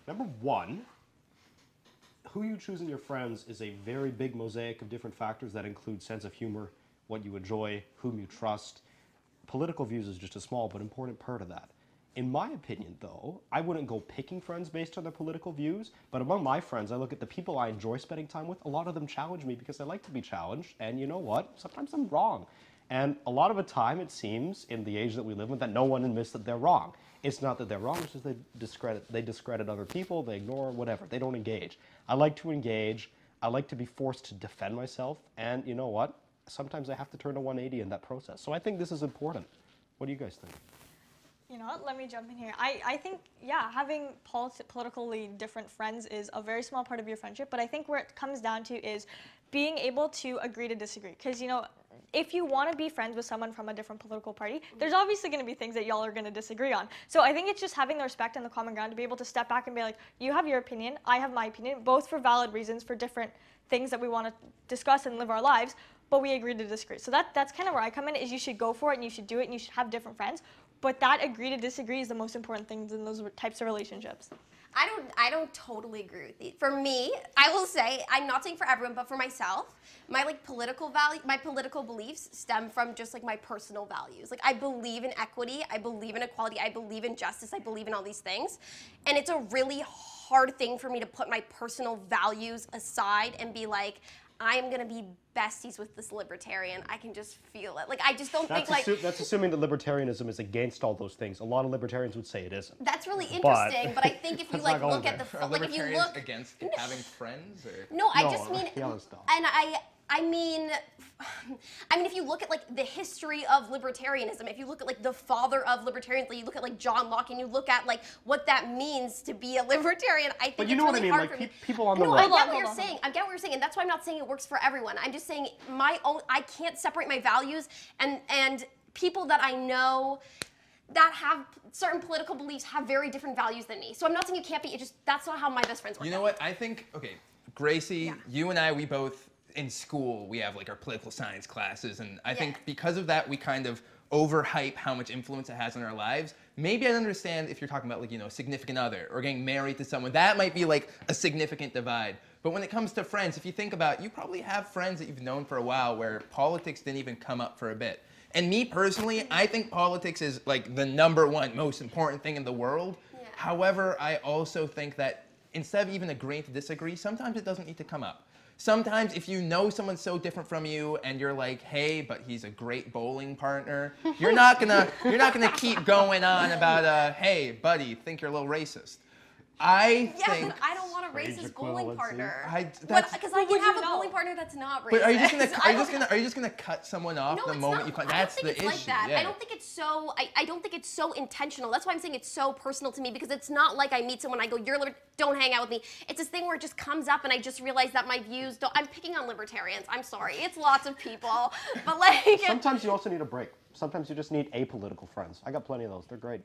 Number one, who you choose in your friends is a very big mosaic of different factors that include sense of humor, what you enjoy, whom you trust. Political views is just a small but important part of that. In my opinion, though, I wouldn't go picking friends based on their political views, but among my friends, I look at the people I enjoy spending time with. A lot of them challenge me because I like to be challenged, and you know what? Sometimes I'm wrong. And a lot of the time, it seems, in the age that we live in, that no one admits that they're wrong. It's not that they're wrong, it's just they discredit other people, they ignore, whatever. They don't engage. I like to engage. I like to be forced to defend myself, and you know what? Sometimes I have to turn a 180 in that process. So I think this is important. What do you guys think? You know what, let me jump in here. I think, yeah, having politically different friends is a very small part of your friendship, but I think where it comes down to is being able to agree to disagree. Because, you know, if you want to be friends with someone from a different political party, there's obviously going to be things that y'all are going to disagree on. So I think it's just having the respect and the common ground to be able to step back and be like, you have your opinion, I have my opinion, both for valid reasons, for different things that we want to discuss and live our lives, but we agree to disagree. So that's kind of where I come in, is you should go for it and you should do it and you should have different friends. But that agree to disagree is the most important things in those types of relationships. I don't totally agree with you. For me, I will say, I'm not saying for everyone, but for myself, my my political beliefs stem from just like my personal values. Like I believe in equity, I believe in equality, I believe in justice, I believe in all these things. And it's a really hard thing for me to put my personal values aside and be like, I am going to be besties with this libertarian. I can just feel it. Like, I just don't think, like... That's assuming that libertarianism is against all those things. A lot of libertarians would say it isn't. That's really interesting, but I think if you, like, look at the... Are like, if you libertarians look... against having friends, or...? No, I just mean... Stop. And I mean, if you look at like the history of libertarianism, if you look at like the father of libertarianism, you look at like John Locke, and you look at like what that means to be a libertarian, I think it's really hard for me. People on the No, right. I get what you're saying. I get what you're saying, and that's why I'm not saying it works for everyone. I'm just saying my own. I can't separate my values and people that I know that have certain political beliefs have very different values than me. So I'm not saying you can't be. It just that's not how my best friends work. You know what? I think Gracie, you and I, we both. In school, we have like our political science classes, and I think because of that, we kind of overhype how much influence it has on our lives. Maybe I understand if you're talking about like, you know, a significant other or getting married to someone, that might be like a significant divide. But when it comes to friends, if you think about it, you probably have friends that you've known for a while where politics didn't even come up for a bit. And me personally, I think politics is like the #1 most important thing in the world. Yeah. However, I also think that instead of even agreeing to disagree, sometimes it doesn't need to come up. Sometimes if you know someone so different from you and you're like, hey, but he's a great bowling partner, you're not gonna keep going on about hey, buddy, think you're a little racist. I think. But I don't want a racist bowling partner. Because I can have a bowling partner that's not racist. But are you just gonna cut someone off the moment you cut? That's the issue. Like that. Yeah. I don't think it's so. I don't think it's so intentional. That's why I'm saying it's so personal to me, because it's not like I meet someone and I go, "You're don't hang out with me." It's this thing where it just comes up and I just realize that my views don't. I'm picking on libertarians. I'm sorry. It's lots of people, but like. Sometimes you also need a break. Sometimes you just need apolitical friends. I got plenty of those. They're great.